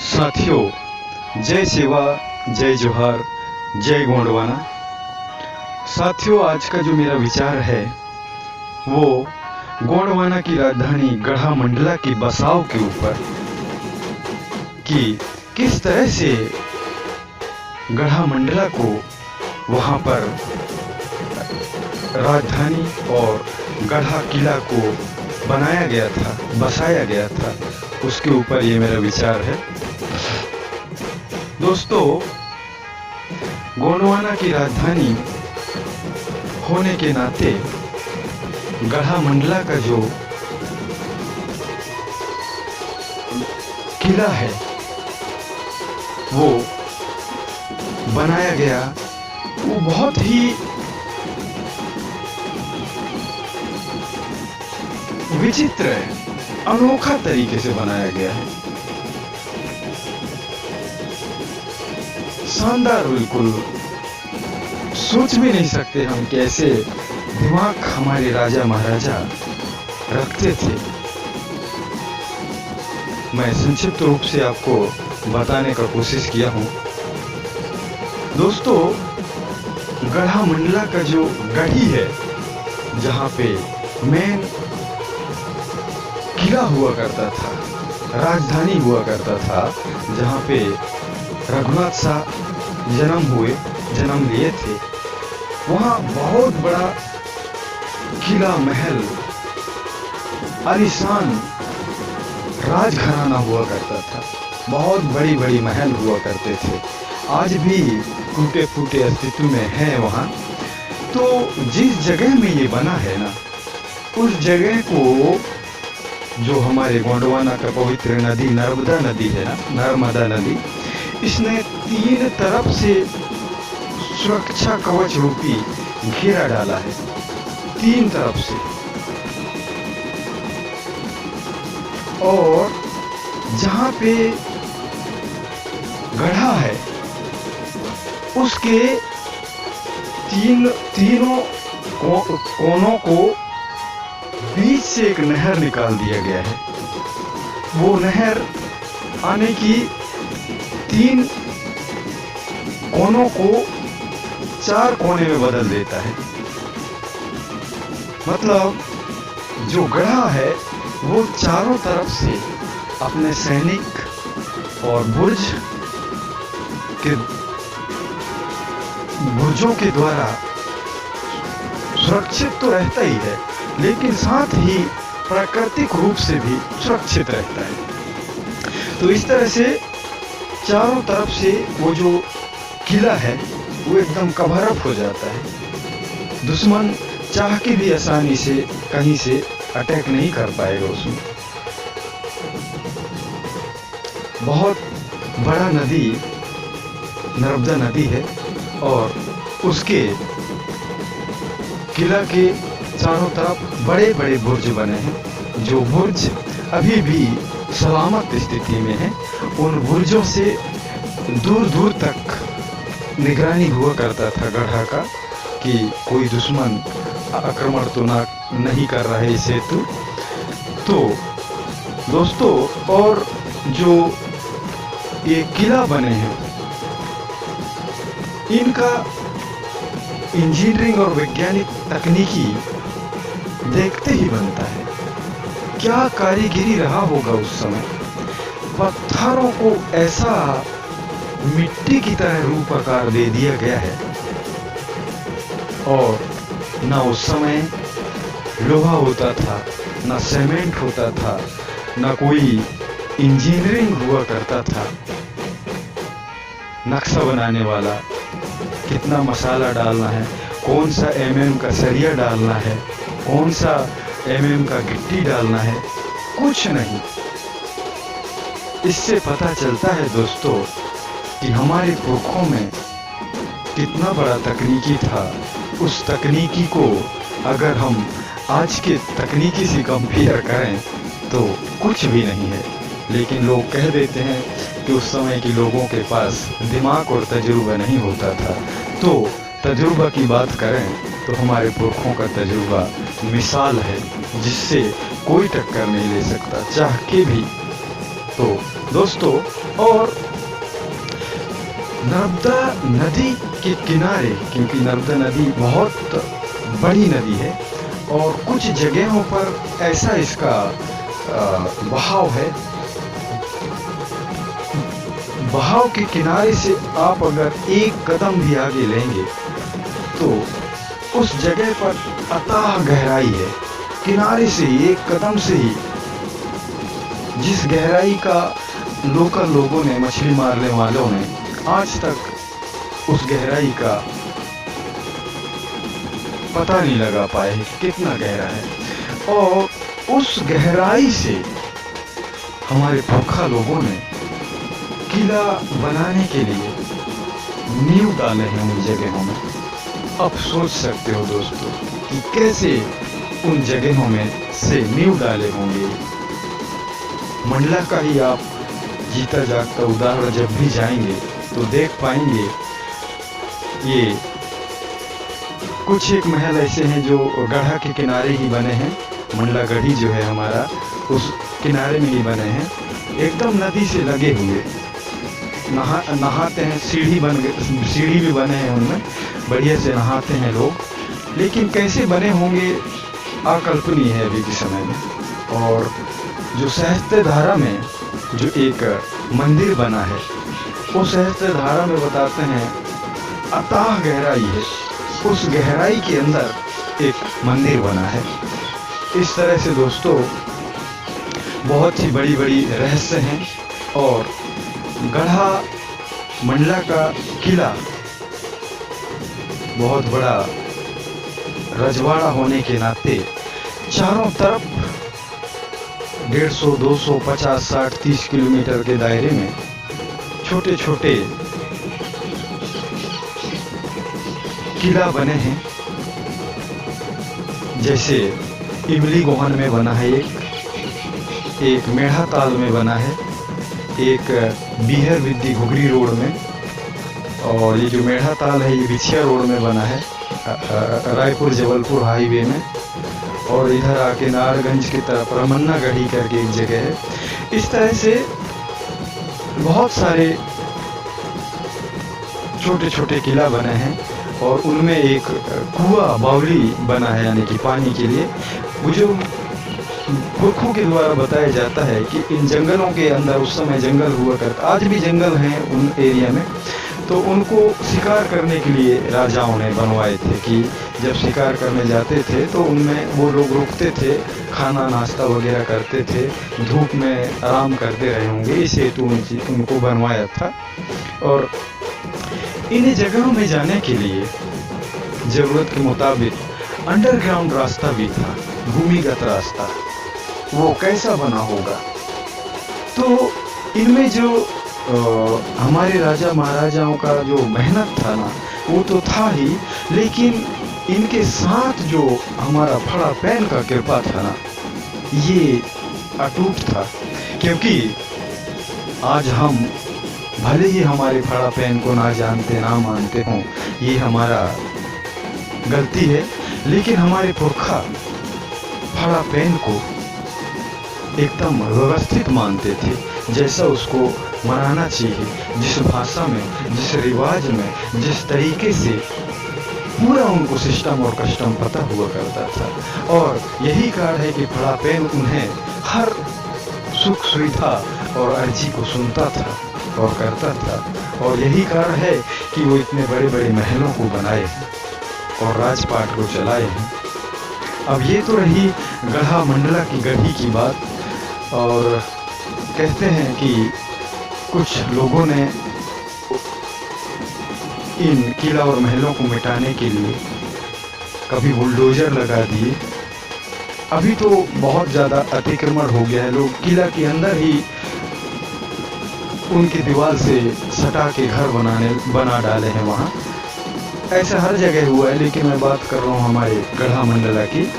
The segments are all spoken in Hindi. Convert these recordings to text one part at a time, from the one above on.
साथियों, जय सेवा, जय जोहार, जय गोंडवाना। साथियों, आज का जो मेरा विचार है वो गोंडवाना की राजधानी गढ़ा मंडला की बसाव के ऊपर, कि किस तरह से गढ़ा मंडला को वहाँ पर राजधानी और गढ़ा किला को बनाया गया था, बसाया गया था, उसके ऊपर ये मेरा विचार है। दोस्तों, गोंडवाना की राजधानी होने के नाते गढ़ा मंडला का जो किला है वो बनाया गया, वो बहुत ही विचित्र है, अनोखा तरीके से बनाया गया है। शानदार, बिल्कुल सोच भी नहीं सकते हम कैसे दिमाग हमारे राजा महाराजा रखते थे। मैं संक्षिप्त रूप से आपको बताने का कोशिश किया हूं। दोस्तों, गढ़ा मंडला का जो गढ़ी है, जहां पे मेन किला हुआ करता था, राजधानी हुआ करता था, जहां पे रघुनाथ शाह जन्म लिए थे, वहाँ बहुत बड़ा किला, महल, आलीशान राजघराना हुआ करता था। बहुत बड़ी बड़ी महल हुआ करते थे, आज भी टूटे फूटे अस्तित्व में है वहाँ। तो जिस जगह में ये बना है ना, उस जगह को, जो हमारे गोंडवाना का पवित्र नदी नर्मदा नदी है ना, नर्मदा नदी, इसने 3 तरफ से सुरक्षा कवच रूपी घेरा डाला है, 3 तरफ से। और जहां पे गढ़ा है, उसके तीनों कोनों को बीच से एक नहर निकाल दिया गया है। वो नहर आने की 3 कोनों को 4 कोने में बदल देता है। मतलब जो गढ़ा है वो चारों तरफ से अपने सैनिक और बुर्जों के द्वारा सुरक्षित तो रहता ही है, लेकिन साथ ही प्राकृतिक रूप से भी सुरक्षित रहता है। तो इस तरह से चारों तरफ से वो जो किला है वो एकदम कवर अप हो जाता है। दुश्मन चाह के भी आसानी से कहीं से अटैक नहीं कर पाएगा उसमें। बहुत बड़ा नदी नर्मदा नदी है और उसके किला के चारों तरफ बड़े बड़े बुर्ज बने हैं, जो बुर्ज अभी भी सलामत स्थिति में है। उन बुर्जों से दूर दूर तक निगरानी हुआ करता था गढ़ा का, कि कोई दुश्मन आक्रमण तो नहीं कर रहा है इस हेतु। तो दोस्तों, और जो ये किला बने हैं, इनका इंजीनियरिंग और वैज्ञानिक तकनीकी देखते ही बनता है। क्या कारीगरी रहा होगा उस समय। पत्थरों को ऐसा मिट्टी की तरह रूप आकार दे दिया गया है, और ना उस समय लोहा होता था, ना सीमेंट होता था, ना कोई इंजीनियरिंग हुआ करता था। नक्शा बनाने वाला, कितना मसाला डालना है, कौन सा mm का सरिया डालना है, कौन सा mm का गिट्टी डालना है, कुछ नहीं। इससे पता चलता है दोस्तों कि हमारे पुरखों में कितना बड़ा तकनीकी था। उस तकनीकी को अगर हम आज के तकनीकी से कंपेयर करें तो कुछ भी नहीं है। लेकिन लोग कह देते हैं कि उस समय के लोगों के पास दिमाग और तजुर्बा नहीं होता था। तो तजुर्बा की बात करें तो हमारे पुरखों का तजुर्बा मिसाल है, जिससे कोई टक्कर नहीं ले सकता चाह के भी। तो दोस्तों। और नर्मदा नदी के किनारे, क्योंकि नर्मदा नदी बहुत बड़ी नदी है और कुछ जगहों पर ऐसा इसका बहाव है, बहाव के किनारे से आप अगर एक कदम भी आगे लेंगे तो उस जगह पर अथाह गहराई है। किनारे से ही, एक कदम से ही, जिस गहराई का लोकल लोगों ने, मछली मारने वालों ने आज तक उस गहराई का पता नहीं लगा पाए कि कितना गहरा है। और उस गहराई से हमारे पुरखा लोगों ने किला बनाने के लिए नींव डाले हैं उन जगहों में। आप सोच सकते हो दोस्तों कि कैसे उन जगहों में से नींव डाले होंगे। मंडला का ही आप जीता जागता उदाहरण जब भी जाएंगे तो देख पाएंगे, ये कुछ एक महल ऐसे हैं जो गढ़ा के किनारे ही बने हैं। मंडला गढ़ी जो है हमारा, उस किनारे में ही बने हैं, एकदम नदी से लगे हुए। नहाते हैं, सीढ़ी भी बने हैं उनमें, बढ़िया से नहाते हैं लोग। लेकिन कैसे बने होंगे अकल्पनीय है अभी के समय में। और जो सहस्त्र धारा में जो एक मंदिर बना है, वो सहस्त्र धारा में बताते हैं अथाह गहराई है, उस गहराई के अंदर एक मंदिर बना है। इस तरह से दोस्तों बहुत ही बड़ी बड़ी रहस्य हैं। और गढ़ा मंडला का किला बहुत बड़ा रजवाड़ा होने के नाते चारों तरफ 150, 200, 50, 60, 30 किलोमीटर के दायरे में छोटे छोटे किला बने हैं। जैसे इमली गोहन में बना है एक मेढ़ा ताल में बना है, एक बिहर विद्दी घुघरी रोड में, और ये जो मेढ़ा ताल है ये बिछिया रोड में बना है, रायपुर जबलपुर हाईवे में। और इधर आके नारगंज की तरफ रमन्ना गढ़ी करके एक जगह है। इस तरह से बहुत सारे छोटे छोटे किला बने हैं और उनमें एक कुआं बावली बना है, यानी कि पानी के लिए। मुझे पुरखों के द्वारा बताया जाता है कि इन जंगलों के अंदर उस समय जंगल हुआ करता, आज भी जंगल हैं उन एरिया में, तो उनको शिकार करने के लिए राजाओं ने बनवाए थे कि जब शिकार करने जाते थे तो उनमें वो लोग रुकते थे, खाना नाश्ता वगैरह करते थे, धूप में आराम करते रहे होंगे, इस हेतु उनको बनवाया था। और इन जगहों में जाने के लिए ज़रूरत के मुताबिक अंडरग्राउंड रास्ता भी था, भूमिगत रास्ता। वो कैसा बना होगा? तो इनमें जो हमारे राजा महाराजाओं का जो मेहनत था ना, वो तो था ही, लेकिन इनके साथ जो हमारा फड़ा पैन का कृपा था ना, ये अटूट था। क्योंकि आज हम भले ही हमारे फड़ा पैन को ना जानते ना मानते हों, ये हमारा गलती है, लेकिन हमारे पुरखा फड़ा पैन को एकदम व्यवस्थित मानते थे, जैसा उसको मनाना चाहिए, जिस भाषा में, जिस रिवाज में, जिस तरीके से, पूरा उनको सिस्टम और कस्टम पता हुआ करता था। और यही कारण है कि फड़ा पैन उन्हें हर सुख सुविधा और अर्जी को सुनता था और करता था। और यही कारण है कि वो इतने बड़े बड़े महलों को बनाए हैं और राजपाट को चलाए हैं। अब ये तो रही गढ़ा मंडला की गढ़ी की बात। और कहते हैं कि कुछ लोगों ने इन किला और महलों को मिटाने के लिए कभी बुलडोजर लगा दिए। अभी तो बहुत ज़्यादा अतिक्रमण हो गया है, लोग किला के अंदर ही उनकी दीवार से सटा के घर बना डाले हैं वहाँ। ऐसा हर जगह हुआ है, लेकिन मैं बात कर रहा हूँ हमारे गढ़ा मंडला की।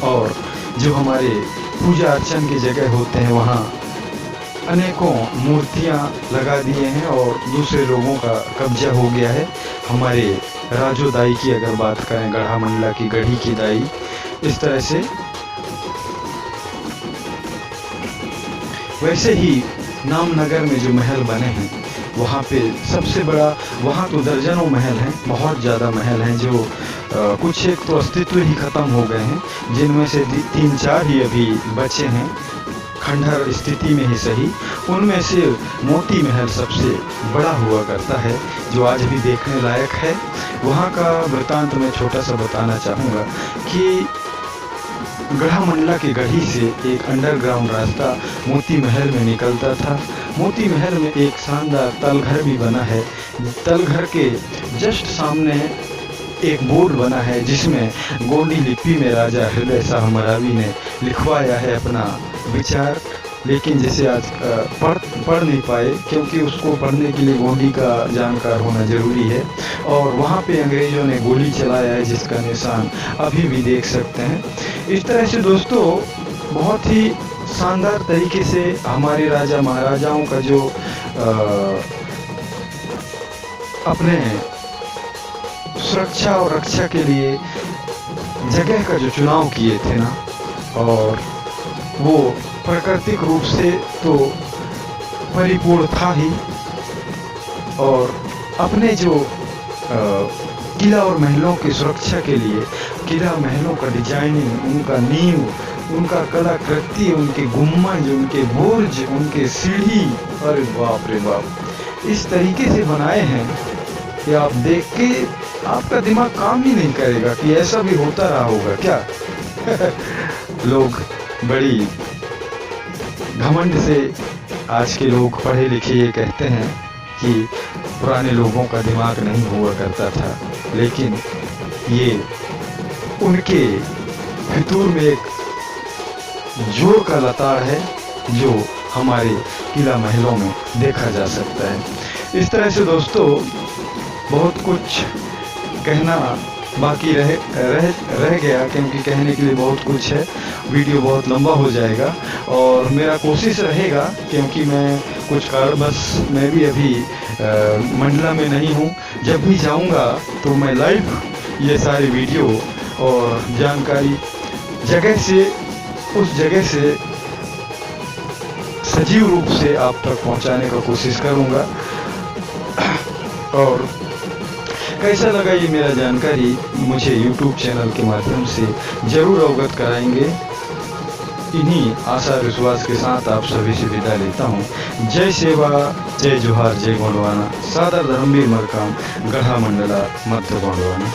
और जो हमारे पूजा अर्चन की जगह होते हैं, वहाँ अनेकों मूर्तियाँ लगा दिए हैं और दूसरे लोगों का कब्जा हो गया है। हमारे राजो दाई की अगर बात करें, गढ़ा मंडला की गढ़ी की दाई, इस तरह से। वैसे ही नामनगर में जो महल बने हैं वहाँ पे सबसे बड़ा, वहाँ तो दर्जनों महल हैं, बहुत ज़्यादा महल हैं जो कुछ एक तो अस्तित्व ही ख़त्म हो गए हैं, जिनमें से 3-4 ही अभी बचे हैं खंडहर स्थिति में ही सही। उनमें से मोती महल सबसे बड़ा हुआ करता है जो आज भी देखने लायक है। वहाँ का वृतांत मैं छोटा सा बताना चाहूँगा कि गढ़ामंडला की गढ़ी से एक अंडरग्राउंड रास्ता मोती महल में निकलता था। मोती महल में एक शानदार तलघर भी बना है। तलघर के जस्ट सामने एक बोर्ड बना है जिसमें गोंडी लिपि में राजा हृदय शाह मरावी ने लिखवाया है अपना विचार, लेकिन जिसे आज पढ़ नहीं पाए क्योंकि उसको पढ़ने के लिए गोंडी का जानकार होना ज़रूरी है। और वहाँ पे अंग्रेज़ों ने गोली चलाया है जिसका निशान अभी भी देख सकते हैं। इस तरह से दोस्तों बहुत ही शानदार तरीके से हमारे राजा महाराजाओं का जो अपने सुरक्षा और रक्षा के लिए जगह का जो चुनाव किए थे ना, और वो प्राकृतिक रूप से तो परिपूर्ण था ही, और अपने जो किला और महलों की सुरक्षा के लिए किला महलों का डिजाइनिंग, उनका नींव, उनका कलाकृति, उनके गुम्बज, उनके बुर्ज, उनके सीढ़ी, अरे बाप रे बाप, इस तरीके से बनाए हैं कि आप देख के आपका दिमाग काम ही नहीं करेगा कि ऐसा भी होता रहा होगा क्या। लोग बड़ी घमंड से, आज के लोग पढ़े लिखे ये कहते हैं कि पुराने लोगों का दिमाग नहीं हुआ करता था, लेकिन ये उनके फितूर में एक जोर का लताड़ है जो हमारे किला महलों में देखा जा सकता है। इस तरह से दोस्तों बहुत कुछ कहना बाकी रह गया, क्योंकि कहने के लिए बहुत कुछ है, वीडियो बहुत लंबा हो जाएगा। और मेरा कोशिश रहेगा, क्योंकि मैं कुछ कारणवश मैं भी अभी मंडला में नहीं हूँ, जब भी जाऊँगा तो मैं लाइव ये सारी वीडियो और जानकारी जगह से, उस जगह से सजीव रूप से आप तक पहुँचाने का कोशिश करूँगा। और कैसा लगा ये मेरा जानकारी मुझे YouTube चैनल के माध्यम से ज़रूर अवगत कराएंगे। इन्हीं आशा विश्वास के साथ आप सभी से विदा लेता हूँ। जय सेवा, जय जोहार, जय गोंडवाना। सादर धर्मवीर मरकाम, गढ़ामंडला, मध्य गोंडवाना।